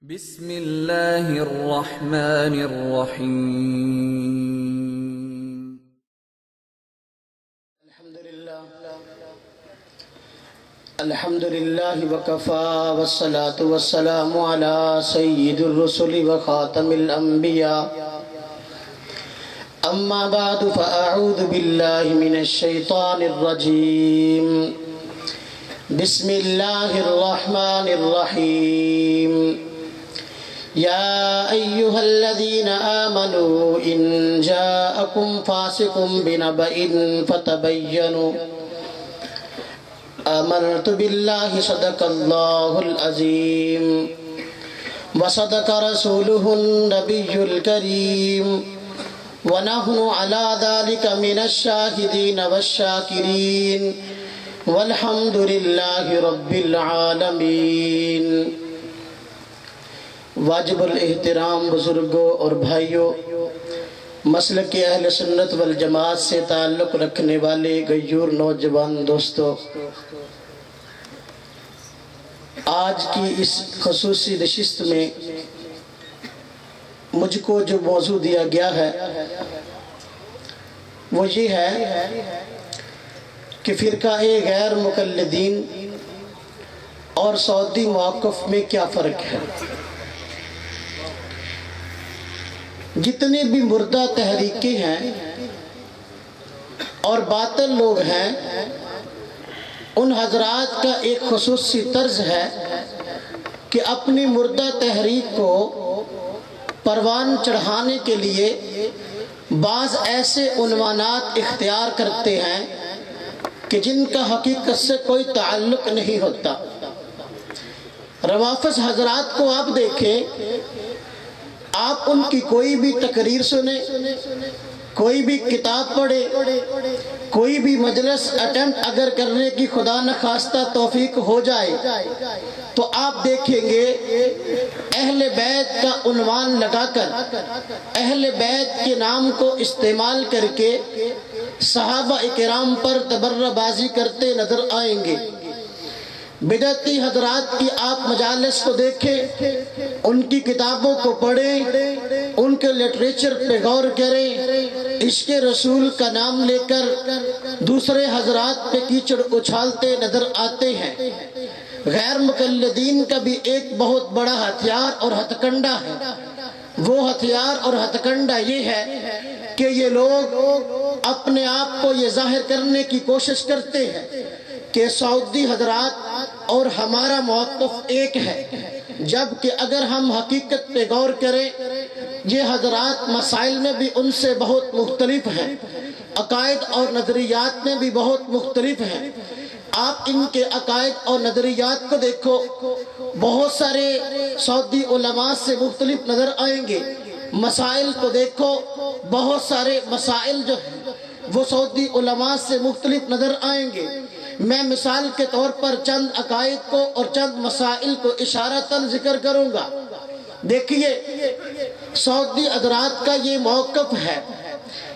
بسم اللہ الرحمن الرحیم الحمدللہ وکفا والصلاة والسلام علی سید الرسل وخاتم الانبیاء اما بعد فاعوذ باللہ من الشیطان الرجیم بسم اللہ الرحمن الرحیم یا ایہا الذین آمنوا ان جاءکم فاسق بنبأ فتبینوا آمنت باللہ صدق اللہ العظیم وصدق رسولہ النبی الکریم ونحن علی ذلك من الشاہدین والشاکرین والحمد للہ رب العالمین۔ واجب الاحترام بزرگوں اور بھائیوں، مسلک اہل سنت والجماعت سے تعلق رکھنے والے غیور نوجوان دوستو، آج کی اس خصوصی نشست میں مجھ کو جو موضوع دیا گیا ہے وہ یہ ہے کہ فرقہ غیر مقلدین اور سعودی موقف میں کیا فرق ہے۔ جتنے بھی مردہ تحریکیں ہیں اور باطل لوگ ہیں، ان حضرات کا ایک خصوصی طرز ہے کہ اپنی مردہ تحریک کو پروان چڑھانے کے لیے بعض ایسے عنوانات اختیار کرتے ہیں کہ جن کا حقیقت سے کوئی تعلق نہیں ہوتا۔ روافض حضرات کو آپ دیکھیں، آپ ان کی کوئی بھی تقریر سنیں، کوئی بھی کتاب پڑھے، کوئی بھی مجلس اٹینڈ اگر کرنے کی خدا نخواستہ توفیق ہو جائے تو آپ دیکھیں گے اہل بیت کا عنوان لگا کر، اہل بیت کے نام کو استعمال کر کے صحابہ اکرام پر تبرہ بازی کرتے نظر آئیں گے۔ بدعتی حضرات کی آپ مجالس کو دیکھیں، ان کی کتابوں کو پڑھیں، ان کے لٹریچر پہ غور کریں، عشق رسول کا نام لے کر دوسرے حضرات پہ کیچڑ اچھالتے نظر آتے ہیں۔ غیر مقلدین کا بھی ایک بہت بڑا ہتھیار اور ہتھ کنڈا ہے۔ وہ ہتھیار اور ہتھ کنڈا یہ ہے کہ یہ لوگ اپنے آپ کو یہ ظاہر کرنے کی کوشش کرتے ہیں کہ سعودی حضرات اور ہمارا موقف ایک ہے، جبکہ اگر ہم حقیقت پہ غور کریں یہ حضرات مسائل میں بھی ان سے بہت مختلف ہیں، عقائد اور نظریات میں بھی بہت مختلف ہیں۔ آپ ان کے عقائد اور نظریات کو دیکھو، بہت سارے سعودی علماء سے مختلف نظر آئیں گے۔ مسائل کو دیکھو، بہت سارے مسائل جو ہیں وہ سعودی علماء سے مختلف نظر آئیں گے۔ میں مثال کے طور پر چند عقائد کو اور چند مسائل کو اشارتاً ذکر کروں گا۔ دیکھیے، سعودی حضرات کا یہ موقف ہے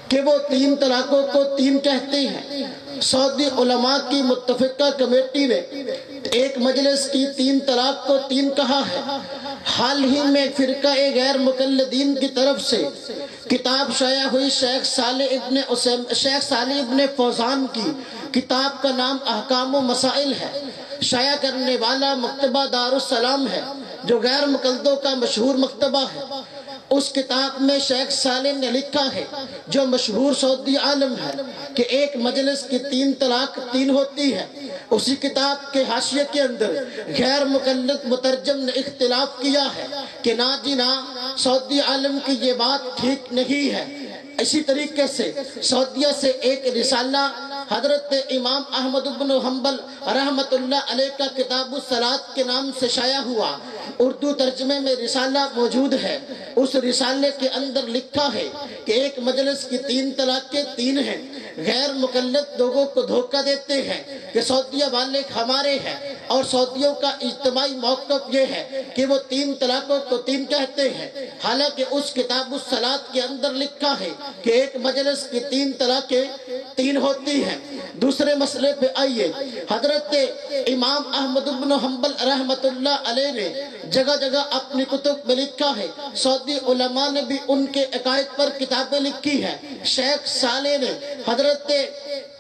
کہ وہ 3 طلاقوں کو 3 کہتے ہیں۔ سعودی علماء کی متفقہ کمیٹی نے ایک مجلس کی 3 طلاق کو 3 کہا ہے۔ حال ہی میں فرقہ غیر مقلدین کی طرف سے کتاب شائع ہوئی، شیخ صالح ابن فوزان کی کتاب کا نام احکام و مسائل ہے۔ شائع کرنے والا مکتبہ دارالسلام ہے جو غیر مقلدوں کا مشہور مکتبہ ہے۔ اس کتاب میں شیخ صالح نے لکھا ہے، جو مشہور سعودی عالم ہے، کہ ایک مجلس کی 3 طلاق 3 ہوتی ہے۔ اسی کتاب کے حاشیے کے اندر غیر مقلد مترجم نے اختلاف کیا ہے کہ نا جی نا، سعودی عالم کی یہ بات ٹھیک نہیں ہے۔ اسی طریقے سے سعودیہ سے ایک رسالہ حضرت امام احمد بن حنبل رحمت اللہ علیہ کا کتاب الصلاۃ کے نام سے شائع ہوا، اردو ترجمے میں رسالہ موجود ہے۔ اس رسالے کے اندر لکھا ہے کہ ایک مجلس کی 3 طلاقیں 3 ہیں۔ غیر مقلد لوگوں کو دھوکہ دیتے ہیں کہ سعودیہ والے ہمارے ہیں، اور سعودیوں کا اجتماعی موقف یہ ہے کہ وہ 3 طلاقوں کو 3 کہتے ہیں، حالانکہ اس کتاب الصلاۃ کے اندر لکھا ہے کہ ایک مجلس کی 3 طلاقیں 3 ہوتی ہیں۔ دوسرے مسئلے پہ آئیے، حضرت امام احمد بن حنبل رحمت اللہ علیہ نے جگہ جگہ اپنی کتب میں لکھا ہے، سعودی علماء نے بھی ان کے عقائد پر کتابیں لکھی ہیں۔ شیخ صالح نے حضرت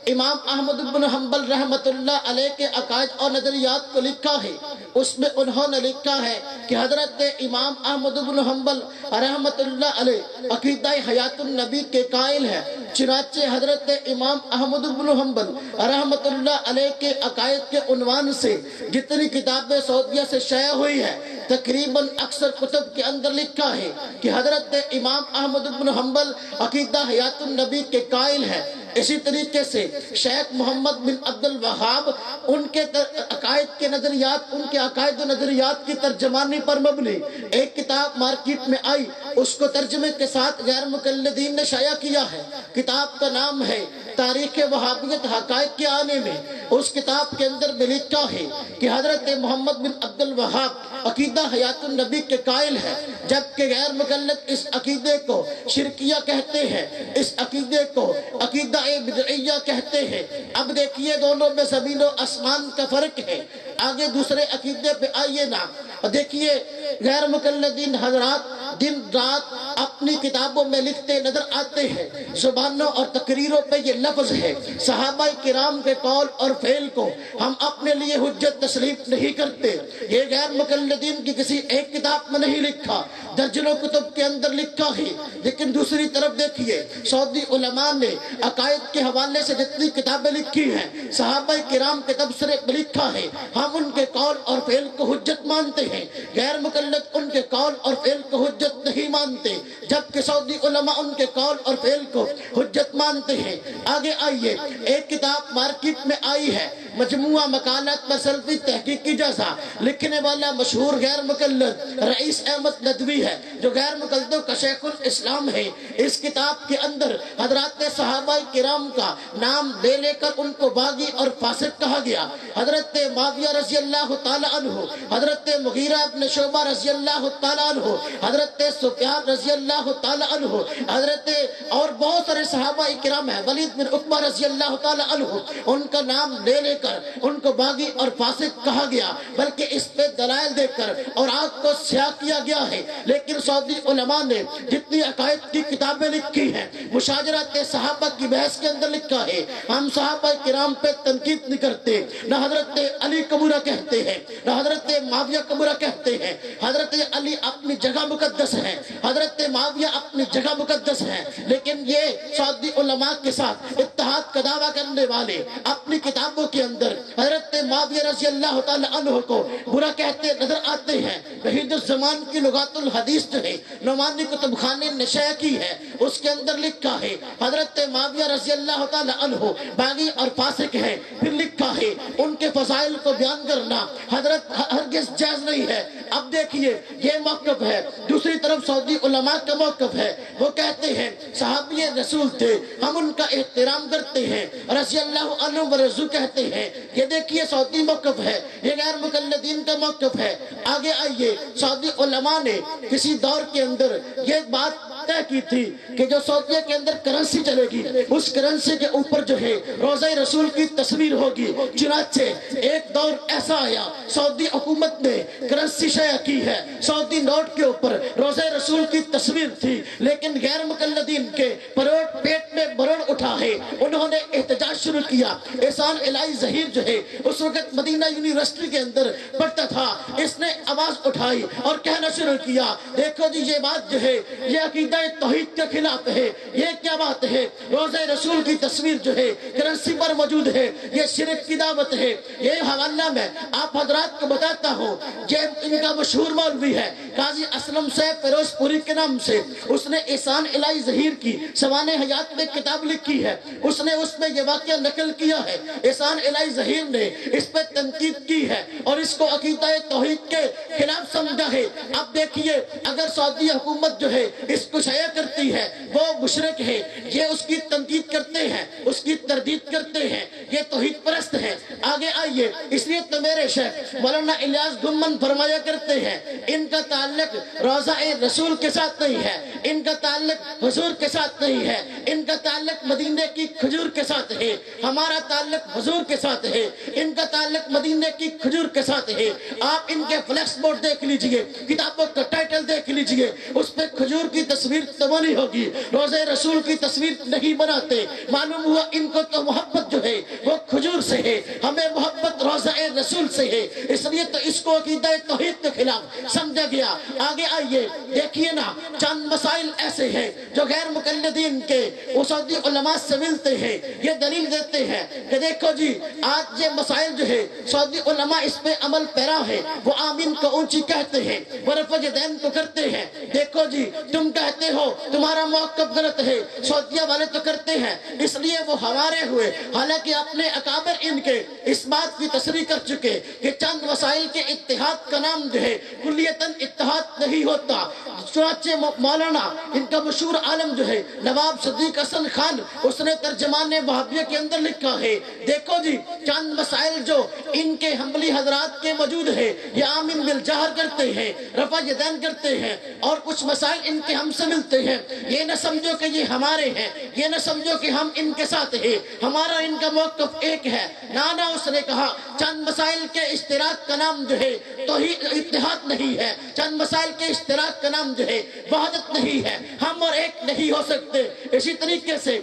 امام احمد بن حنبل رحمت اللہ علیہ کے عقائد اور نظریات کو لکھا ہے، اس میں انہوں نے لکھا ہے کہ حضرت امام احمد بن حنبل رحمت اللہ علیہ عقیدہ حیات النبی کے قائل ہے۔ چنانچہ حضرت امام احمد بن حنبل رحمت اللہ علیہ کے عقائد کے عنوان سے جتنی کتابیں سعودیہ سے شائع ہوئی ہے، تقریباً اکثر کتب کے اندر لکھا ہے کہ حضرت امام احمد بن حنبل عقیدہ حیات النبی کے قائل ہے۔ اسی طریقے سے شیخ محمد بن عبد الوہاب ان کے عقائد کے نظریات، ان کے عقائد و نظریات کی ترجمانی پر مبنی ایک کتاب مارکیٹ میں آئی، اس کو ترجمے کے ساتھ غیر مقلدین نے شائع کیا ہے۔ کتاب کا نام ہے تاریخ وہابیت حقائق کے آنے میں۔ اس کتاب کے اندر میں لکھا ہے کہ حضرت محمد بن عبد الوہاب عقیدہ حیات النبی کے قائل ہے، جبکہ غیر مقلد اس عقیدے کو شرکیہ کہتے ہیں، اس عقیدے کو عقیدہ بدعیہ کہتے ہیں۔ اب دیکھیے دونوں میں زمین و آسمان کا فرق ہے۔ آگے دوسرے عقیدے پہ آئیے نا، دیکھیے غیر مقلدین حضرات دن رات اپنی کتابوں میں لکھتے نظر آتے ہیں، زبانوں اور تقریروں پہ یہ لفظ ہے، صحابہ کرام کے قول اور فعل کو ہم اپنے لیے حجت تسلیم نہیں کرتے۔ یہ غیر مقلدین کی کسی ایک کتاب میں نہیں لکھا، درجنوں کتب کے اندر لکھا ہے۔ لیکن دوسری طرف دیکھیے سعودی علماء نے عقائد کے حوالے سے جتنی کتابیں لکھی ہیں، صحابہ کرام کے تبصرے میں لکھا ہے، ہم ان کے قول اور فعل کو حجت مانتے ہیں، غیر مقلد ان کے قول اور فعل کو حجت نہیں مانتے، جبکہ سعودی علماء ان کے قول اور فعل کو حجت مانتے ہیں۔ آگے آئیے، ایک کتاب مارکیٹ میں آئی ہے، مجموعہ مقالات پر سلفی تحقیقی جزا، لکھنے والا مشہور غیر مقلد رئیس احمد ندوی ہے، جو غیر مقلدوں کا شیخ الاسلام ہے۔ اس کتاب کے اندر حضرات صحابہ کرام کا نام لے لے کر ان کو باغی اور فاسق کہا گیا۔ حضرت معاویہ رضی اللہ تعالی عنہ، حضرت مغیرہ ابن شعبہ رضی اللہ تعالی عنہ، حضرت سفیان رضی اللہ تعالی عنہ، حضرت اور بہت سارے صحابہ کرام ہیں، ولید بن عقبہ رضی اللہ تعالی عنہ، ان کا نام لے لے کر ان کو باغی اور فاسق کہا گیا، بلکہ اس پہ دلائل دے کر اور آگ کو سیاہ کیا گیا ہے۔ لیکن سعودی علماء نے جتنی عقائد کی کتابیں لکھی ہیں، مشاجرات صحابہ کی بحث کے اندر لکھا ہے، ہم صحابہ کرام پہ تنقید نہیں کرتے، نہ حضرت علی کو برا کہتے ہیں، نہ حضرت معاویہ کو برا کہتے ہیں۔ حضرت علی اپنی جگہ مقدس ہے، حضرت معاویہ اپنی جگہ مقدس ہے، لیکن یہ سعودی علماء کے ساتھ اتحاد کا دعویٰ کرنے والے اپنی کتابوں کے اندر حضرت معاویہ رضی اللہ تعالی عنہ کو برا کہتے نظر آتے ہیں۔ وحید الزمان کی لغات الحدیث جو ہے نعمانی کتب خانے نے شائع کی ہے، اس کے اندر لکھا ہے حضرت معاویہ رضی اللہ تعالی عنہ باغی اور فاسق ہیں۔ پھر لکھا ہے ان کے فضائل کو بیان کرنا حضرت ہرگز جائز نہیں ہے۔ اب دیکھیے یہ موقف ہے، دوسری طرف سعودی علماء کا موقف ہے، وہ کہتے ہیں صحابی رسول تھے، ہم ان کا احترام کرتے ہیں، رضی اللہ عنہ ورضو کہتے ہیں۔ یہ دیکھیے سعودی موقف ہے، یہ غیر مقلدین کا موقف ہے۔ آگے آئیے، سعودی علماء نے کسی دور کے اندر یہ بات طے کی تھی کہ جو سعودیہ کے اندر کرنسی چلے گی، اس کرنسی کے اوپر جو ہے روضہ رسول کی تصویر ہوگی۔ چنانچہ ایک دور ایسا آیا، سعودی حکومت نے کرنسی شائع کی ہے، سعودی نوٹ کے اوپر روضہ رسول کی تصویر تھی، لیکن غیر مقلدین کے پروٹ پیٹ میں بروڑ اٹھا ہے، انہوں نے احتجاج شروع کیا۔ احسان الہی ظہیر جو ہے اس وقت مدینہ یونیورسٹی کے اندر پڑھتا تھا، اس نے آواز اٹھائی اور کہنا شروع کیا، دیکھو جی یہ بات جو ہے یہ عقیدہ توحید کے خلاف ہے، یہ کیا بات ہے، روضہ رسول کی تصویر جو ہے کرنسی پر موجود ہے، یہ شرک کی دعوت ہے۔ یہ حوالہ میں آپ حضرات کو بتاتا ہوں، یہ ان کا مشہور مولوی ہے قاضی اسلم صاحب فیروز پوری کے نام سے، اس نے احسان الہی ظہیر کی سوانح حیات میں کتاب لکھی ہے، اس نے اس میں یہ واقعہ نقل کیا ہے۔ احسان الہی ظہیر نے اس پہ تنقید کی ہے اور اس کو عقیدہ توحید کے خلاف سمجھا ہے۔ اب دیکھیے اگر سعودی حکومت جو ہے اس کو شائع کرتی ہے وہ مشرک ہے، یہ اس کی تنقید کرتے ہیں، اس کی تردید کرتے ہیں، یہ توحید پرست ہیں۔ آگے آئیے، اس لیے تو میرے شیخ مولانا الیاس گھمن فرمایا کرتے ہیں ان کا تعلق روضہ رسول کے ساتھ نہیں ہے، ان کا تعلق حضور کے ساتھ نہیں ہے، ان کا تعلق مدینے کی کھجور کے ساتھ ہے، ہمارا تعلق حضور کے ساتھ ہے، ان کا تعلق مدینے کی کھجور کے ساتھ ہے۔ آپ ان کے فلیکس بورڈ دیکھ لیجئے، کتابوں کا ٹائٹل دیکھ لیجئے، اس پہ کھجور کی تصویر تو بنی ہوگی، روضہ رسول کی تصویر نہیں بناتے۔ معلوم ہوا ان کو تو محبت جو ہے وہ کھجور سے ہے، ہمیں محبت روضہ رسول سے ہے، اس لیے تو اس کو عقیدہ توحید کے خلاف سمجھا گیا۔ آگے آئیے، دیکھیے نا چند مسائل ایسے ہیں جو غیر مقلدین کے سعودی علماء سے ملتے ہیں، یہ دلیل دیتے ہیں کہ دیکھو جی آج یہ مسائل جو ہے سعودی علماء اس پہ عمل پیرا ہے، وہ آمین کو اونچی کہتے ہیں، وہ رفع یدین کو کرتے ہیں۔ دیکھو جی تم کہتے ہو تمہارا موقف غلط ہے، سعودیہ والے تو کرتے ہیں، اس لیے وہ ہمارے ہوئے، حالانکہ اپنے اکابر ان کے اس بات کی تصریح کر چکے کہ چند مسائل کے اتحاد کا نام جو ہے کلیتاً اتحاد نہیں ہوتا۔ چنانچہ مولانا ان کا مشہور عالم جو ہے نواب صدیق حسن خان، اس نے ترجمان وہابیہ کے اندر لکھا ہے، دیکھو جی چند مسائل جو ان کے حنبلی حضرات کے موجود ہے، یہ آمین بالجہر کرتے ہیں، رفع یدین کرتے ہیں، اور کچھ مسائل ان کے ہم سے ملتے ہیں۔ یہ نہ سمجھو کہ یہ ہمارے ہیں، یہ نہ سمجھو کہ ہم ان کے ساتھ ہیں، ہمارا ان کا موقف ایک ہے۔ نانا اس نے کہا چند مسائل کے اشتراک کا نام جو ہے توحید اتحاد نہیں ہے، چند مسائل کے اشتراک کا نام جو ہے وحدت نہیں ہے، ہم اور ایک نہیں ہو سکتے۔ اسی طریقے سے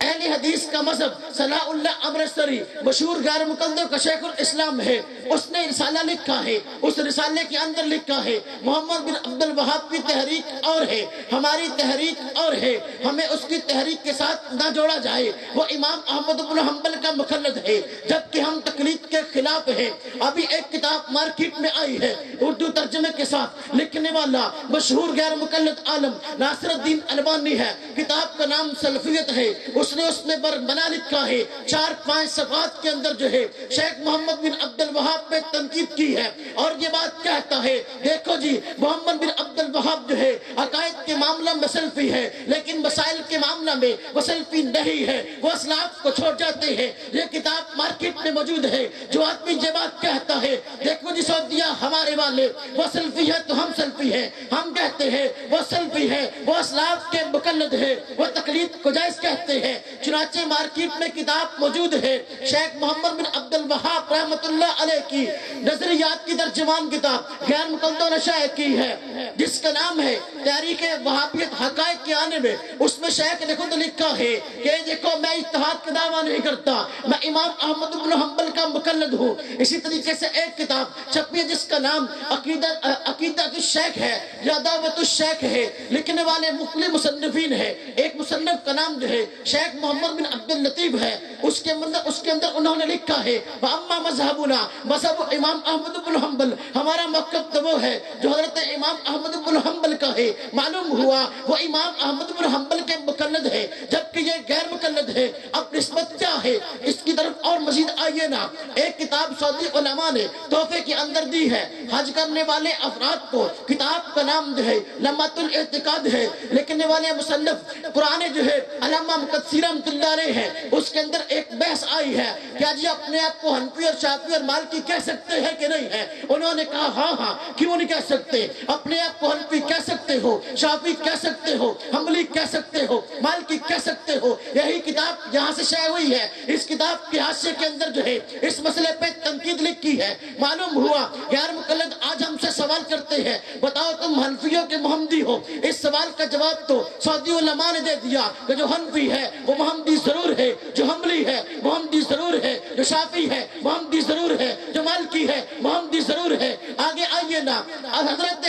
اہل حدیث کا مذہب صلاح اللہ امرتسری مشہور غیر مقلدوں کا شیخ الاسلام ہے، اس نے رسالہ لکھا ہے، اس رسالے کے اندر لکھا ہے محمد بن عبد الوہاب کی تحریک اور ہے، ہماری تحریک اور ہے، ہمیں اس کی تحریک کے ساتھ نہ جوڑا جائے، وہ امام احمد بن حنبل کا مقلد ہے، جبکہ ہم تقلید کے خلاف ہیں۔ ابھی ایک کتاب مارکیٹ میں آئی ہے اردو ترجمے کے ساتھ، لکھنے والا مشہور غیر مقلد عالم ناصر الدین البانی ہے، کتاب کا نام سلفیت ہے، اس نے اس میں بنا لکھا ہے 4-5 صفحات کے اندر جو ہے شیخ محمد بن عبد الوہاب پہ تنقید کی ہے، اور یہ بات کہتا ہے دیکھو جی محمد بن عبد الوہاب جو ہے عقائد کے معاملہ میں سلفی ہے، لیکن مسائل کے معاملہ میں وہ سلفی نہیں ہے، وہ اسلاف کو چھوڑ جاتے ہیں۔ یہ کتاب مارکیٹ میں موجود ہے، جو آدمی یہ بات کہتا ہے دیکھو جی سعودیہ ہمارے والے وہ سلفی ہے تو ہم سلفی ہیں، ہم کہتے ہیں وہ سلفی ہے، وہ اسلاف کے مقلد ہے، وہ تقلید کو جائز کہتے ہیں۔ چنانچہ مارکیٹ میں کتاب موجود ہے شیخ محمد بن عبد الوہاب رحمۃ اللہ علیہ کی نظریات کی ترجمان کتاب غیر مقلدوں نے شائع کی ہے، جس کا نام ہے تحریک وہابیت حقائق کے آنے میں۔ اس میں شیخ نے خود لکھا ہے کہ دیکھو میں اتحاد کا دعویٰ نہیں کرتا، میں امام احمد بن حنبل کا مقلد ہوں۔ اسی طریقے سے ایک کتاب چھپی ہے جس کا نام عقیدہ الشیخ ہے یا دعوت الشیخ ہے، لکھنے والے مختلف مصنفین ہیں، ایک مصنف کا نام جو ہے شیخ محمد بن عبد اللطیف ہے، اس کے اندر انہوں نے لکھا ہے وَأَمَّا مَذْهَبُنَا مذہب امام احمد بن حنبل، ہمارا موقف تو وہ ہے جو حضرت امام احمد بن حنبل کا ہے۔ معلوم ہوا وہ امام احمد بن حنبل کے مقلد ہے، جبکہ یہ غیر مقلد ہے۔ اب نسبت کیا ہے اس کی طرف اور مزید آئیے نا، ایک کتاب سعودی علماء نے تحفے کے اندر دی ہے حج کرنے والے افراد کو، کتاب کا نام جو ہے لمعۃ الاعتقاد ہے، لکھنے والے مصنف پرانے جو ہے علامہ مقدسی رحمۃ اللہ علیہ ہے، اس کے اندر ایک بحث آئی ہے کیا جی اپنے آپ کو حنفی اور شافعی اور مالکی کہہ سکتے ہیں کہ نہیں ہے؟ انہوں نے کہا ہاں ہاں، کیوں نہیں کہہ سکتے، اپنے آپ کو حنفی کہہ سکتے ہو، شافعی کہہ سکتے ہو، حنبلی کہہ سکتے ہو، مالکی کہہ سکتے ہو۔ یہی کتاب یہاں سے شائع ہوئی ہے، اس کتاب کے حاشیے کے اندر جو ہے اس مسئلے پہ تنقید لکھی ہے۔ معلوم ہوا غیر مقلد آج ہم سے سوال کرتے ہیں بتاؤ تم حنفیوں کے محمدی ہو، اس سوال کا جواب تو سعودی علماء نے دے دیا کہ جو حنفی ہے وہ محمدی ضرور ہے، جو حنبلی ہے محمدی ضرور ہے، جو شافعی ہے محمدی ضرور ہے، جو مالکی ہے محمدی ضرور ہے۔ آگے آئیے نا، حضرت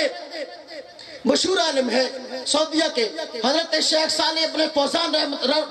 مشہور عالم ہے سعودیہ کے حضرت شیخ صالح ابن فوزان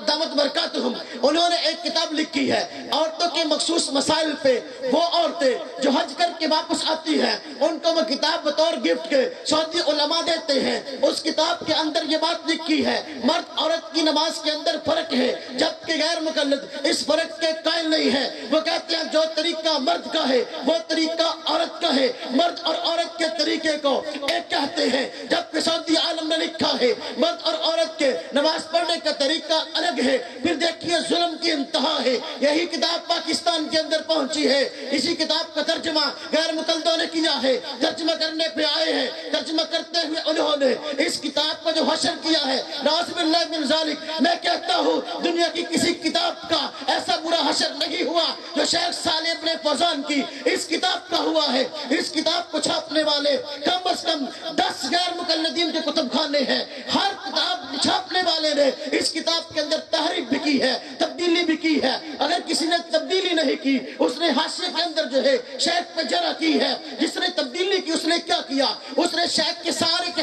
دامت برکاتہم، انہوں نے ایک کتاب لکھی ہے عورتوں کے مخصوص مسائل پہ۔ وہ عورتیں جو حج کر کے واپس آتی ہیں ان کو وہ کتاب بطور گفٹ کے سعودی علماء دیتے ہیں۔ اس کتاب کے اندر یہ بات لکھی ہے مرد عورت کی نماز کے اندر فرق ہے، جبکہ غیر مقلد اس فرق کے قائل نہیں ہے۔ وہ کہتے ہیں جو طریقہ مرد کا ہے وہ طریقہ عورت کا ہے، مرد اور عورت کے طریقے کو ایک کہتے ہیں، جبکہ کہ سعودی عالم نے لکھا ہے مرد اور عورت کے نماز پڑھنے کا طریقہ الگ ہے. پھر دیکھیے ظلم کی انتہا ہے. یہی کتاب پاکستان کے اندر پہنچی ہے. اسی کتاب کا ترجمہ غیر مقلدوں نے کیا ہے. ترجمہ کرنے پہ آئے ہیں. ترجمہ کرتے ہوئے انہوں نے اس کتاب کا جو حشر کیا ہے نعوذ باللہ من ذالک، میں کہتا ہوں دنیا کی کسی کتاب کا ایسا برا حشر نہیں ہوا جو شیخ صالح ابن فوزان کی اس کتاب کا ہوا ہے. اس کتاب کو چھاپنے والے کم از کم 10 غیر مقلدین کے کتب خانے ہیں. ہر کتاب چھاپنے والے نے اس کتاب کے اندر تحریف بھی کی ہے، تبدیلی بھی کی ہے. اگر کسی نے تبدیلی نہیں کی اس نے حاشیے کے اندر جو ہے شیخ پہ جرح کی ہے. جس نے تبدیلی کی اس نے کیا کیا؟ اس نے شیخ کے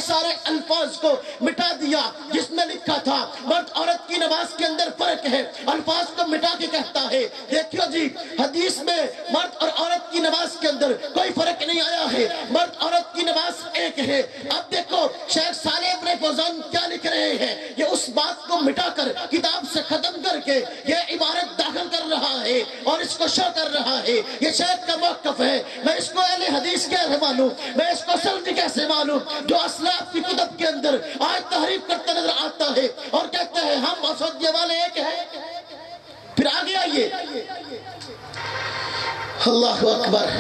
سارے الفاظ کو مٹا دیا. جس میں لکھا تھا مرد عورت کی نماز کے اندر فرق ہے، الفاظ کو مٹا کے کہتا ہے. دیکھو جی حدیث میں مرد اور عورت کی نماز کے اندر کوئی فرق نہیں آیا ہے، مرد عورت کی نماز ایک ہے. اب دیکھو شیخ صالح ابن فوزان کیا لکھ رہے ہیں. یہ اس بات کو مٹا کر کتاب سے ختم کر کے یہ عبارت داخل کر رہا ہے اور اس کو شو کر رہا ہے. یہ شیخ کا موقف ہے. میں اس کو اہل حدیث کیسے مانوں، میں اس کو سلفی کیسے مانوں جو اسلاف کی کتب کے اندر آج تحریف کرتا نظر آتا ہے اور کہتے ہیں ہم اور سعودیہ والے ایک ہیں. پھر آگے آئیے، اللہ اکبر.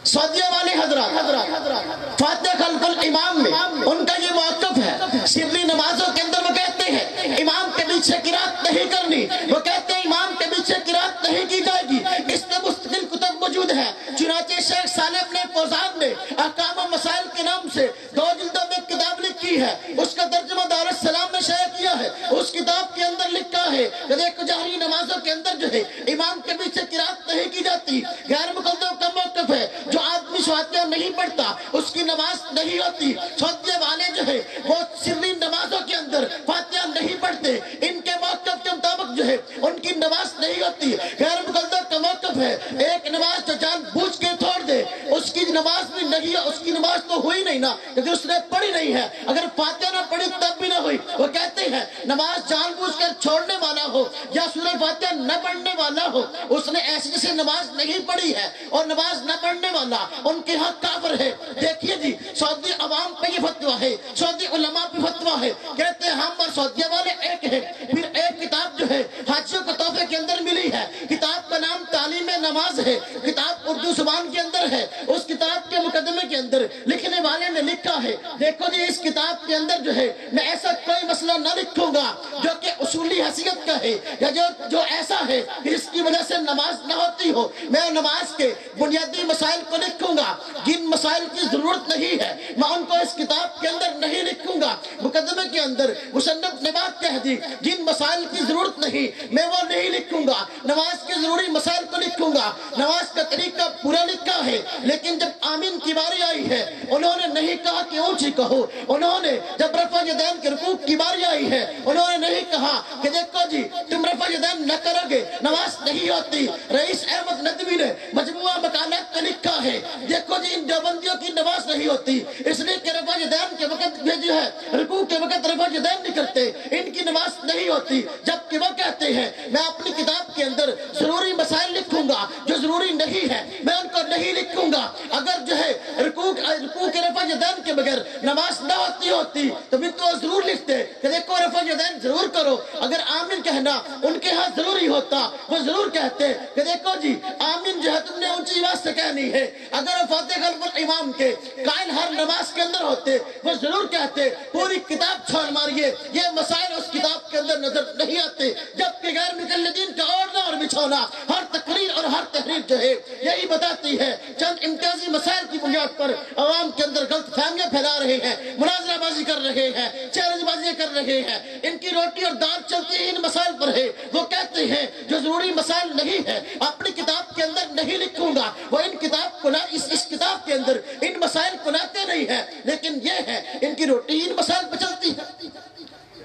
سعودیہ والے حضرات فاتح خلف الامام میں ان کا یہ موقف ہے. سری نمازوں کے اندر وہ کہتے ہیں امام کے پیچھے قرات نہیں کرنی، وہ کہتے ہیں امام کے پیچھے قرات نہیں کی جائے گی. اس میں مستقل کتب موجود ہے. چنانچہ شیخ صالح ابن فوزان نے احکام و مسائل کے نام سے 2 جلدوں میں کتاب لکھی ہے. اس کا ترجمہ دار السلام نے شائع کیا ہے. اس کتاب کے اندر لکھا ہے کہ دیکھو جہری نمازوں کے اندر جو ہے امام کے پیچھے قرات نہیں کی جاتی. غیر مقلدوں کا موقف ہے جو آدمی فاتحہ نہیں پڑھتا اس کی نماز نہیں ہوتی. سعودیہ والے جو ہے وہ سری نمازوں کے اندر فاتحہ نہیں پڑھتے. ان کے موقف کے مطابق جو ہے ان کی نماز نہیں ہوتی. غیر مقلدوں کا موقف ہے ایک نماز جو جان بوجھ کے چھوڑ دے اس کی نماز بھی نہیں ہے. اس کی نماز تو ہوئی نہیں نا کیونکہ اس نے پڑھی نہیں ہے. اگر فاتحہ نہ پڑھی تب بھی نہ ہوئی. وہ کہتے ہیں نماز جان بوجھ کر چھوڑنے والا ہو یا سورہ فاتحہ نہ پڑھنے والا ہو اس نے ایسی جیسے نماز نہیں پڑھی ہے اور نماز نہ پڑھنے والا ان کے ہاں کافر ہے. دیکھیے جی سعودی عوام پہ یہ فتویٰ ہے، سعودی علماء پہ فتویٰ ہے. کہتے ہیں ہم اور سعودیہ والے ایک ہیں. پھر ایک کتاب جو ہے حاجیوں کو تحفے کے اندر ملی ہے. کتاب کا نام تعلیم نماز ہے. کتاب اردو زبان کے اندر ہے. اس کتاب کے مقدمے کے اندر لکھنے والے نے لکھا ہے دیکھو جی اس کتاب کے اندر جو ہے میں ایسا کوئی مسئلہ نہ لکھوں گا جو کہ اصولی حیثیت کا ہے یا جو ایسا ہے کہ اس کی وجہ سے نماز نہ ہوتی ہو. میں نماز کے بنیادی مسائل کو لکھوں گا. جن مسائل کی ضرورت نہیں ہے میں ان کو اس کتاب کے اندر نہیں لکھوں گا. مقدمے کے اندر مصنف نے بات کہہ دی جن مسائل کی ضرورت نہیں میں وہ نہیں لکھوں گا. نماز کے ضروری مسائل کو لکھوں گا. نماز کا طریقہ پورا لکھا ہے لیکن جب آمین کی باری آئی ہے انہوں نے نہیں کہا کہ اونچی کہو. انہوں نے جب رفع یدین کے رکوع کی باری آئی ہے انہوں نے نہیں کہا کہ دیکھو جی تم رفع یدین نہ کرو گے نماز نہیں ہوتی. رئیس احمد ندوی نے مجموعہ مقالات کا لکھا ہے دیکھو جی ان دیوبندیوں کی نماز نہیں ہوتی اس لیے کہ رفع یدین کے وقت جو ہے رکوع کے وقت رفع یدین نہیں کرتے ان کی نماز نہیں ہوتی. جبکہ وہ کہتے ہیں میں اپنی کتاب کے اندر ضروری مسائل لکھوں گا جو ضروری نہیں ہے میں ان کو نہیں لکھوں گا. اگر جو ہے رکوع کے رفع یدین کے بغیر نماز نہ ہوتی تو بھی تو ضرور لکھتے کہ دیکھو رفع یدین ضرور کرو. اگر آمین کہنا ان کے ہاں ضروری ہوتا وہ ضرور کہتے کہ دیکھو جی آمین جو ہے تم نے اونچی آواز سے کہنی ہے. اگر وہ فاتح خلف الامام کے قائل ہر نماز کے اندر ہوتے وہ ضرور کہتے پوری کتاب چھوڑ ماریے یہ مسائل اس کتاب کے اندر نظر نہیں آتے. جبکہ غیر مقلدین کا اوڑھنا اور بچھونا ہر تقریر اور ہر تحریر جو ہے یہی بتاتی ہے چند امتیازی مسائل کی بنیاد پر عوام کے اندر غلط فہمیاں پھیلا رہے ہیں، مناظرہ بازی کر رہے ہیں، چیلنج بازیاں کر رہے ہیں. ان کی روٹی اور دال چلتی ہے ان مسائل پر ہے. وہ کہتے ہیں جو ضروری مسائل نہیں ہے اپنی کتاب کے اندر نہیں لکھوں گا. وہ ان کتاب کو اس کتاب کے اندر ان مسائل کو لاتے نہیں ہے لیکن یہ ہے ان کی روٹی ان مسائل پہ چلتی ہے.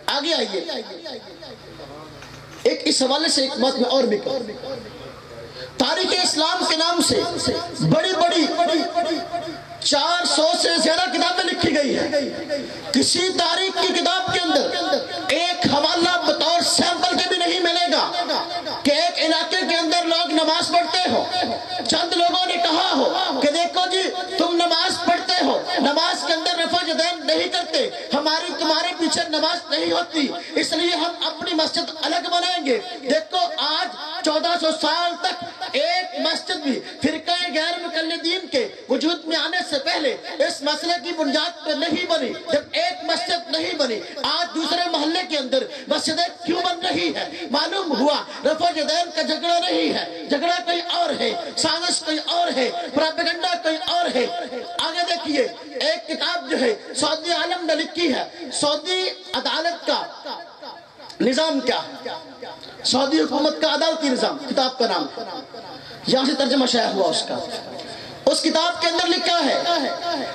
آگے آئیے ایک اس حوالے سے ایک بات میں اور بھی کہوں. تاریخ اسلام کے نام سے بڑی 400 سے زیادہ کتابیں لکھی گئی ہیں. کسی تاریخ کی کتاب کے اندر ایک حوالہ بطور سیمپل کے بھی نہیں ملے گا کہ ایک علاقے کے اندر لوگ نماز پڑھتے ہو چند لوگوں نے کہا ہو کہ دیکھو جی تم نماز پڑھتے ہو نماز نماز کے اندر رفع یدین نہیں کرتے، ہماری تمہارے پیچھے نماز نہیں ہوتی، اس لیے ہم اپنی مسجد الگ بنائیں گے۔ دیکھو آج 1400 سال تک ایک مسجد بھی فرقہ غیر مقلدین کے وجود میں آنے سے پہلے اس مسئلے کی بنیاد پہ نہیں بنی۔ جب ایک مسجد نہیں بنی، آج دوسرے محلے کے اندر مسجدیں کیوں بن رہی ہے؟ معلوم ہوا رفع یدین کا جھگڑا نہیں ہے، جھگڑا کوئی اور ہے، سازش کوئی اور ہے، پروپیگنڈا کوئی اور ہے۔ آگے دیکھیے، ایک کتاب جو ہے سعودی عالم نے لکھی ہے، سعودی عدالت کا نظام کیا، سعودی حکومت کا عدالتی نظام، کتاب کا نام یہاں سے ترجمہ شائع ہوا اس کا۔ اس کتاب کے اندر لکھا ہے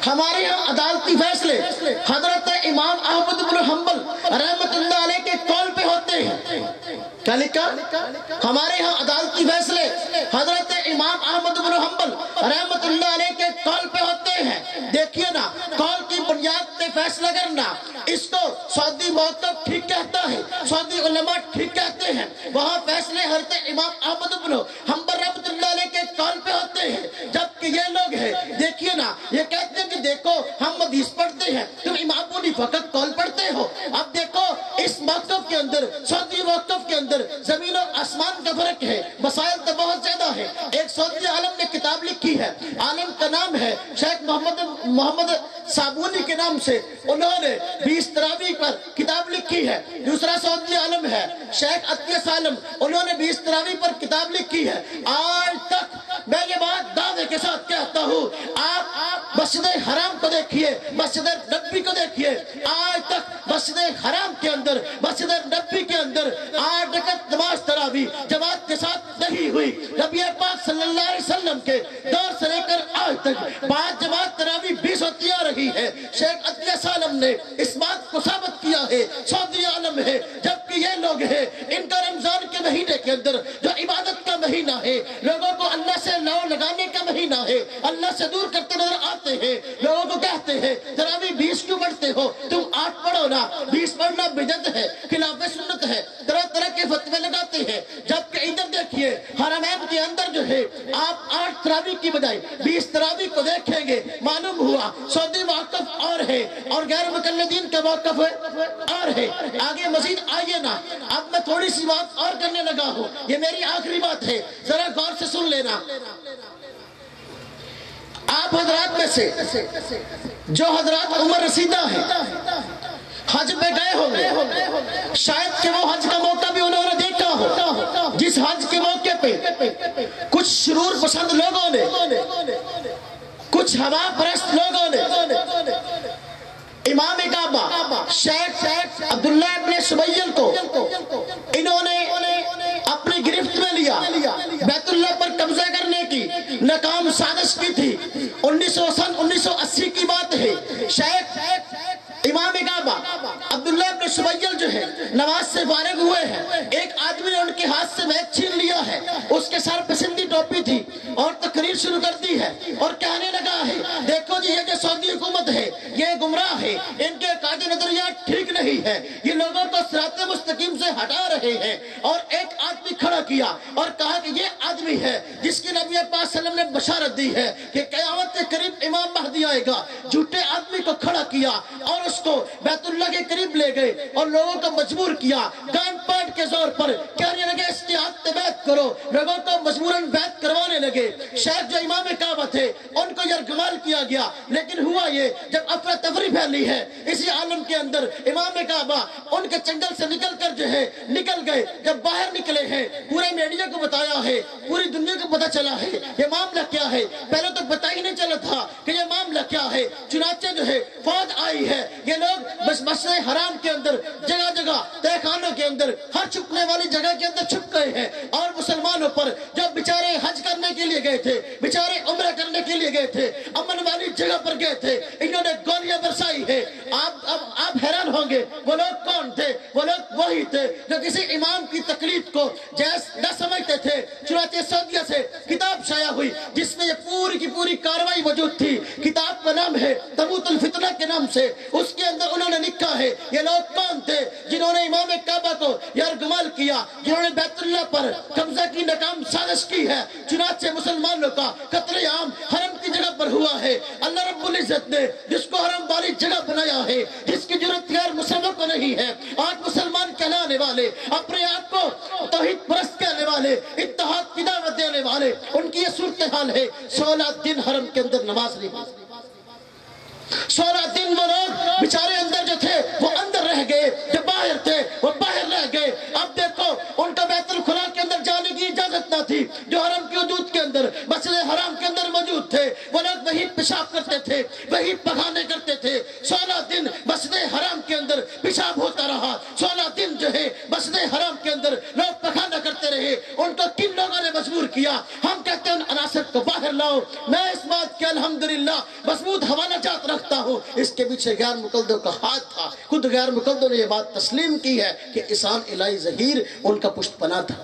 ہمارے یہاں عدالتی فیصلے حضرت امام احمد بن حنبل رحمت اللہ علیہ کے قول پہ ہوتے ہیں۔ کیا لکھا؟ ہمارے یہاں عدالتی فیصلے حضرت امام احمد بن حنبل رحمت اللہ علیہ کے قول پہ ہوتے ہیں۔ دیکھیے نا، قول کی بنیاد پہ فیصلہ کرنا، اس کو سعودی موقف ٹھیک کہتا ہے، سعودی علماء ٹھیک کہتے ہیں۔ وہاں فیصلے حضرت امام احمد بن حنبل رحمت اللہ علیہ کے قول پہ ہوتے ہیں، جبکہ یہ لوگ ہیں دیکھیے نا، یہ کہتے ہیں کہ دیکھو ہم حدیث پڑھتے ہیں، تم امام ابو حنیفہ کا قول پڑھتے ہو۔ اب دیکھو اس موقف کے اندر، سعودی موقف کے اندر زمین و آسمان کا فرق ہے، مسائل تو بہت زیادہ ہے۔ ایک سعودی عالم نے کتاب لکھی ہے، عالم کا نام ہے شیخ محمد صابونی کے نام سے، انہوں نے 20 تراویح پر کتاب لکھی ہے۔ دوسرا سعودی عالم ہے شیخ عطیہ سالم، انہوں نے 20 تراویح پر کتاب لکھی ہے۔ آج تک میں یہ بات دعوے کے ساتھ کہتا ہوں، آپ مسجد حرام کو دیکھیے، مسجد نبی کو دیکھیے، آج تک مسجد حرام کے اندر، مسجد نبی کے اندر 8 رکعت نماز تراویح جماعت کے ساتھ نہیں ہوئی۔ نبی پاک صلی اللہ علیہ وسلم کے دور سے لے کر آج تک 5 جماعت تراویح 20 ہوتی آ رہی ہے۔ شیخ عطیہ سالم نے اس بات کو ثابت کیا ہے، سعودی عالم ہے، جبکہ یہ لوگ ہیں، ان کا رمضان کے مہینے کے اندر جو عبادت کا مہینہ ہے، لوگوں کو اللہ سے لو لگانے کا مہینہ ہے، اللہ سے دور کرتے نظر آتے ہیں، لوگوں کو کہتے ہیں تراویح 20 کیوں پڑھتے ہو، تم 8 پڑھو نا، 20 پڑھنا بدعت ہے، خلاف سنت ہے، طرح طرح کے فتوے لگاتے ہیں۔ جبکہ ادھر دیکھیے حرمین کے اندر جو ہے آپ 8 تراویح کی بجائے 20 تراویح کو دیکھیں گے، معلوم ہوا سعودی موقف اور ہے اور غیر مقلدین کا موقف اور ہے۔ آگے مزید آئیے نا، اب میں تھوڑی سی بات اور کرنے لگا ہوں، یہ میری آخری بات ہے، ذرا غور سے سن لینا۔ آپ حضرات میں سے جو حضرات عمر رسیدہ ہیں، حج پہ گئے ہوں گے، شاید کہ وہ حج کا موقع بھی انہوں نے دیکھا ہو، جس حج کے موقع پہ کچھ شرور پسند لوگوں نے، کچھ ہوا پرست لوگوں نے امام کعبہ شیخ عبداللہ ابن سبیل کو انہوں نے اپنی گرفت میں لیا، بیت اللہ پر قبضہ کرنے کی ناکام سازش کی تھی۔ 1980 کی بات ہے، شیخ امام کعبہ عبداللہ ابن سبیل جو ہے نماز سے فارغ ہوئے ہیں، ایک آدمی نے ان کے ہاتھ سے بیگ چھین لیا ہے، اس کے سر پہ سندھی ٹوپی تھی اور تقریر شروع کر دی ہے اور کہنے لگا ہے دیکھو جی یہ جو سعودی حکومت ہے یہ گمراہ ہے، ان کے قاعدے نظریات ٹھیک نہیں ہے، یہ لوگوں کو صراط مستقیم سے ہٹا رہے ہیں۔ اور ایک آدمی کھڑا کیا اور کہا کہ یہ آدمی ہے جس کی نبی پاک صلی اللہ علیہ وسلم نے بشارت دی ہے کہ قیامت کے قریب امام مہدی آئے گا۔ جھوٹے آدمی کو کھڑا کیا اور اس کو بیت اللہ کے قریب لے گئے اور لوگوں کو مجبور کیا، گان پاٹ کے زور پر کہنے لگے اس کی حق بیعت کرو، لوگوں کو مجبوراً بیعت کروانے لگے۔ شیخ جو امام کعبہ تھے ان کو یرغمال کیا گیا، لیکن ہوا یہ جب افراتفری پھیلی ہے اسی عالم کے اندر، امام کعبہ ان کے چنگل سے نکل کر جو ہے نکل گئے۔ جب باہر نکلے ہیں پورے میڈیا کو بتایا ہے، پوری دنیا کو پتا چلا ہے یہ معاملہ کیا ہے، پہلے تو پتہ ہی نہیں چلا تھا کہ یہ معاملہ کیا ہے۔ چنانچہ جو ہے فوج آئی ہے، یہ لوگ بس مسجد حرام کے اندر جگہ جگہ تہہ خانوں کے اندر ہر چھپنے والی جگہ کے اندر چھپ گئے ہیں، اور مسلمانوں پر جو بیچارے حج کرنے کے لیے گئے تھے، بیچارے عمرہ کرنے کے لیے گئے تھے، امن والی جگہ پر گئے تھے، انہوں نے گولیاں برسائی ہے۔ آپ حیران ہوں گے وہ لوگ کون تھے؟ وہ لوگ وہی تھے جو کسی امام کی تقلید کو جائز نہ سمجھتے تھے۔ چنانچہ سعودیہ سے کتاب شائع ہوئی جس میں یہ پوری کی پوری کاروائی موجود تھی، کتاب کا نام ہے تبوت الفتنہ کے نام سے، اس کے اندر انہوں نے لکھا ہے یہ لوگ کون تھے جنہوں نے امام کعبہ کو یرغمال کیا، جنہوں نے بیت اللہ پر قبضہ کی ناکام سازش کی ہے۔ چنانچہ مسلمانوں کا قتل عام حرم کی جگہ پر ہوا ہے۔ اللہ رب العزت العزت نے جس کو حرم والی جگہ بنایا ہے، جس کی جرت غیر مسلموں کو نہیں ہے، آج مسلمان کہلانے والے، اپنے آپ کو توحید پرست کہنے والے، اتحاد کی دعوت دینے والے، ان کی یہ صورتحال ہے۔ 16 دن حرم کے اندر نماز نہیں پڑھی، 16 دن وہ لوگ بیچارے اندر جو تھے وہ اندر رہ گئے، جو باہر تھے وہ باہر رہ گئے۔ اب دیکھو ان کا بیت الخلا کے اندر جانے کی اجازت نہ تھی، جو حرم کی حدود کے اندر مسجد حرام کے اندر موجود تھے، وہ لوگ وہی پیشاب کرتے تھے، وہی پخانے کرتے تھے۔ 16 دن مسجد حرام کے اندر پیشاب ہوتا رہا، 16 دن جو ہے مسجد حرام کے اندر لوگ پخانا کرتے رہے۔ ان کو کن لوگوں نے مجبور کیا؟ ہم کہتے ہیں ان عناصر کو باہر لاؤ۔ میں اس بات کے الحمدللہ مضبوط حوالہ جات رکھتا ہوں، اس کے پیچھے غیر مقلدوں کا ہاتھ تھا۔ خود غیر مقلدوں نے یہ بات تسلیم کی ہے کہ احسان الہی ظہیر ان کا پشت پناہ تھا۔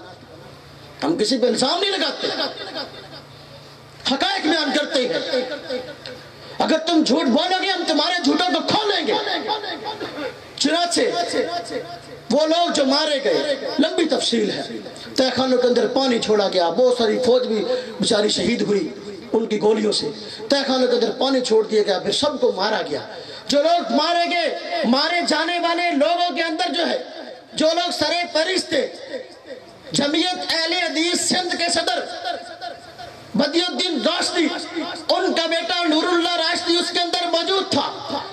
ہم کسی پہ الزام نہیں لگاتے، حقائق بیان کرتے ہیں۔ اگر تم جھوٹ بولو گے ہم تمہارے جھوٹوں کو کھولیں گے۔ چنانچہ وہ لوگ جو مارے گئے، لمبی تفصیل ہے، تہہ خانوں کے اندر پانی چھوڑا گیا، بہت ساری فوج بھی بیچاری شہید ہوئی ان کی گولیوں سے، تہہ خانوں کے اندر پانی چھوڑ دیا گیا، پھر سب کو مارا گیا۔ جو لوگ مارے گئے، مارے جانے والے لوگوں کے اندر جو ہے، جو لوگ سرے فہرست تھے، جمعیت اہل حدیث سندھ کے صدر بدی الدین راشدی، ان کا بیٹا نور اللہ راشدی اس کے اندر موجود تھا۔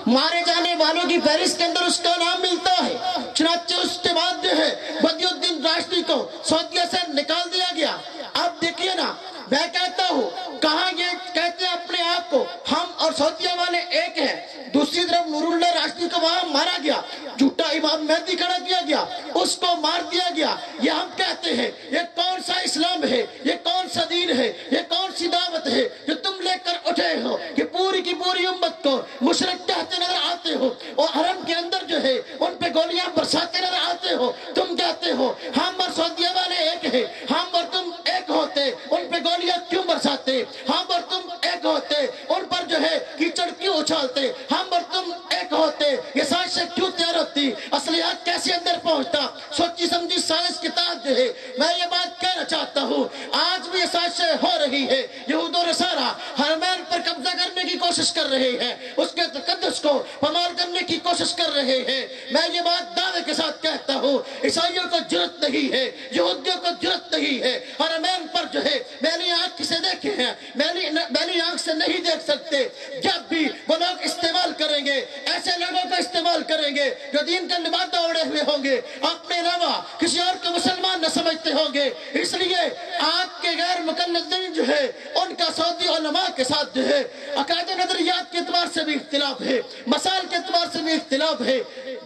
مارے جانے والوں کی فہرست کے اندر اس کا نام ملتا ہے۔ چنانچہ اس کے بعد جو ہے بدی الدین راشدی کو سعودیہ سے نکال دیا گیا۔ اب دیکھیے نا، میں کہتا ہوں کہاں یہ کہتے ہیں اپنے آپ کو ہم اور سعودیہ والے ایک ہیں، دوسری طرف نور اللہ راشدی کو وہاں مارا گیا، جھوٹا امام مہدی کھڑا کیا گیا، اس کو مار دیا گیا۔ یہ ہم کہتے ہیں یہ کون سا اسلام ہے، یہ کون سا دین ہے، یہ کون سی دعوت ہے جو تم لے کر اٹھے ہو کہ پوری کی پوری امت کو مشرک کہتے نظر آتے ہو اور حرم کے اندر جو ہے ان پہ گولیاں برساتے نظر آتے ہو۔ تم کہتے ہو ہم اور سعودیہ والے ایک ہیں، ہم اور تم ایک ہوتے، ان پہ گولیاں کیوں برساتے؟ ہم اور تم ایک ہوتے، ان پر جو ہے کیچڑ کیوں اچھالتے؟ ہم اور تم ایک ہوتے، یہ سازشیں کیوں تیار ہوتی؟ اصلیات کیسے اندر پہنچتا؟ سوچی سمجھی سائنس کتاب جو ہے، میں یہ بات کہنا چاہتا ہوں آج بھی یہ سازشیں ہو رہی ہے۔ یہود و نصارہ حرمین پر قبضہ کرنے کی کوشش کر رہے ہیں، اس کے تقدس کو پامال کرنے کی کوشش کر رہے ہیں۔ میں یہ بات دعوے کے ساتھ کہتا ہوں عیسائیوں کو جرت نہیں ہے، یہودیوں کو جرت نہیں ہے، حرمین پر جو ہے میری آنکھ سے دیکھے ہیں، میری آنکھ سے نہیں دیکھ سکتے۔ جب بھی وہ لوگ استعمال کریں گے، ایسے لوگوں کا استعمال کریں گے جو دین کا لبادہ اوڑے ہوئے ہوں گے، اپنے علاوہ کسی اور کو مسلمان نہ سمجھتے ہوں گے۔ اس لیے آپ کے غیر مقلدین جو ہے ان کا سعودی علماء کے ساتھ جو ہے عقائد نظریات کے اعتبار سے بھی اختلاف ہے، مسائل کے اعتبار سے بھی اختلاف ہے۔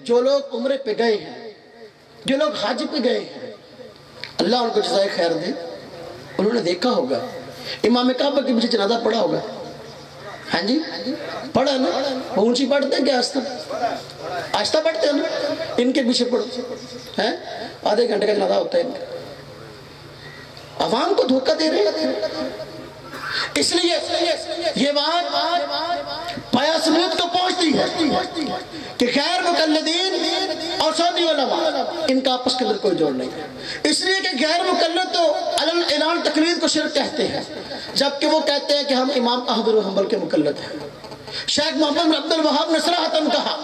جو لوگ عمرے پہ گئے ہیں، جو لوگ حج پہ گئے ہیں، اللہ ان کو جزائے خیر دے، انہوں نے دیکھا ہوگا امام کعبہ کے پیچھے جنازہ پڑھا ہوگا۔ ہاں جی پڑھا نا؟ وہ اونچی پڑھتے ہیں کہ آہستہ؟ آہستہ پڑھتے ہیں نا؟ ان کے پیچھے پڑھو، آدھے گھنٹے کا جنازہ ہوتا ہے ان کا۔ عوام کو دھوکہ دے رہے ہیں۔ اس لیے یہ بات پایا ثبوت کو پہنچتی ہے کہ غیر مقلدین اور سعودی علماء ان کا آپس کے اندر کوئی جوڑ نہیں ہے۔ اس لیے کہ غیر مقلد تو علل اعلان تقلید کو شرک کہتے ہیں، جبکہ وہ کہتے ہیں کہ ہم امام احمد بن حنبل کے مقلد ہیں۔ شیخ محمد بن عبد الوہاب نے صراحتاً کہا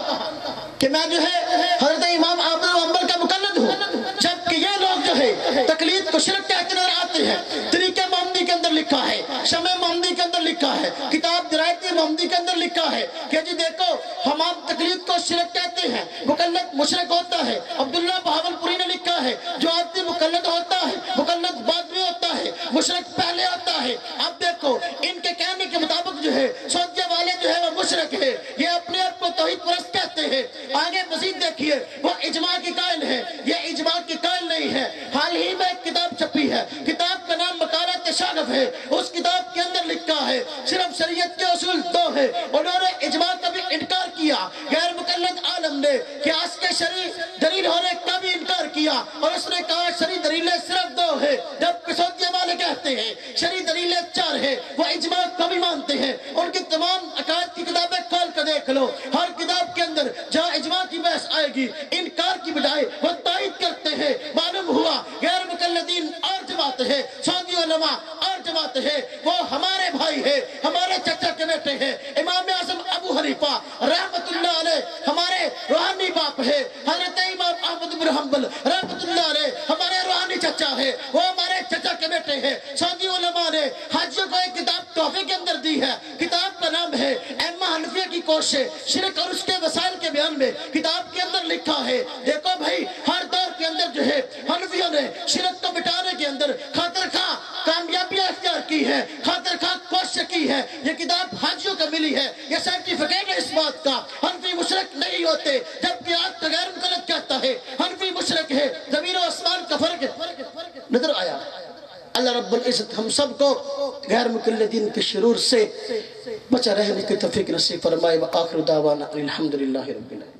کہ میں جو ہے حضرت امام احمد بن حنبل کا مقلد ہوں، جبکہ یہ لوگ جو ہے تقلید کو شرک کہتے نظر آتے ہیں۔ طریقہ محمدی کے اندر لکھا ہے، شمع محمدی کے اندر لکھا ہے، کتاب درایت محمدی کے اندر لکھا ہے کہ جی دیکھو ہم آپ تقلید کو شرک کہتے ہیں، مقلد مشرک ہوتا ہے۔ عبداللہ بہاولپوری نے لکھا ہے جو آدمی مقلد ہوتا ہے، مقلد بعد میں ہوتا ہے، مشرک پہلے ہوتا ہے۔ اب دیکھو ان کے کہنے کے مطابق جو ہے سعودیہ والے جو ہے وہ مشرک ہے، یہ اپنے آپ کو توحید پرست کہتے ہیں۔ آگے مزید دیکھیے وہ اجماع کی قائل ہے، یہ اجماع کی قائل نہیں ہے۔ حال ہی میں ایک کتاب چھپی ہے، کتاب کا نام مقالات شاغف ہے، اس کتاب کے اندر لکھا ہے صرف شریعت کے اصول 2 ہے۔ انہوں نے اجماع کا بھی انکار کیا، غیر مقلد عالم نے قیاس کے شرعی دلیل ہونے کا بھی انکار کیا، اور اس نے کہا شرعی دلیلیں صرف 2 ہے، جبکہ سعودیہ والے کہتے ہیں شرعی دلیلیں 4 ہے۔ وہ اجماع کو بھی مانتے ہیں، ان کی تمام عقائد کی کتابیں کھول کر دیکھ لو، ہر کتاب کے اندر جہاں اجماع کی بحث آئے گی انکار کی بجائے وہ تائید کرتے ہیں۔ معلوم ہوا غیر مقلدین اور جماعت ہے، سعودی علماء اور جماعت ہے، وہ ہمارے بھائی ہیں، ہمارے چچا کے بیٹے ہیں۔ امام اعظم کے بیان میں کتاب کے اندر لکھا ہے، دیکھو بھائی ہر دور کے اندر جو ہے حنفیوں نے شرک کو مٹانے کے اندر خاطر خواہ کامیابیاں اختیار کی ہے، خاطر خواہ کوشش کی ہے۔ یہ کتاب حاجیوں کو ملی ہے، یہ سرٹیفکیٹ ہے اس بات کا، حنفی مشرک نہیں ہوتے، جبکہ آج کا غیر مقلد کہتا ہے حنفی مشرک ہے۔ زمین و آسمان کا فرق نظر آیا۔ اللہ رب العزت ہم سب کو غیر مقلدین کے شرور سے بچا رہنے کی توفیق نصیب فرمائے۔ وآخر دعوانا الحمدللہ رب العالمین۔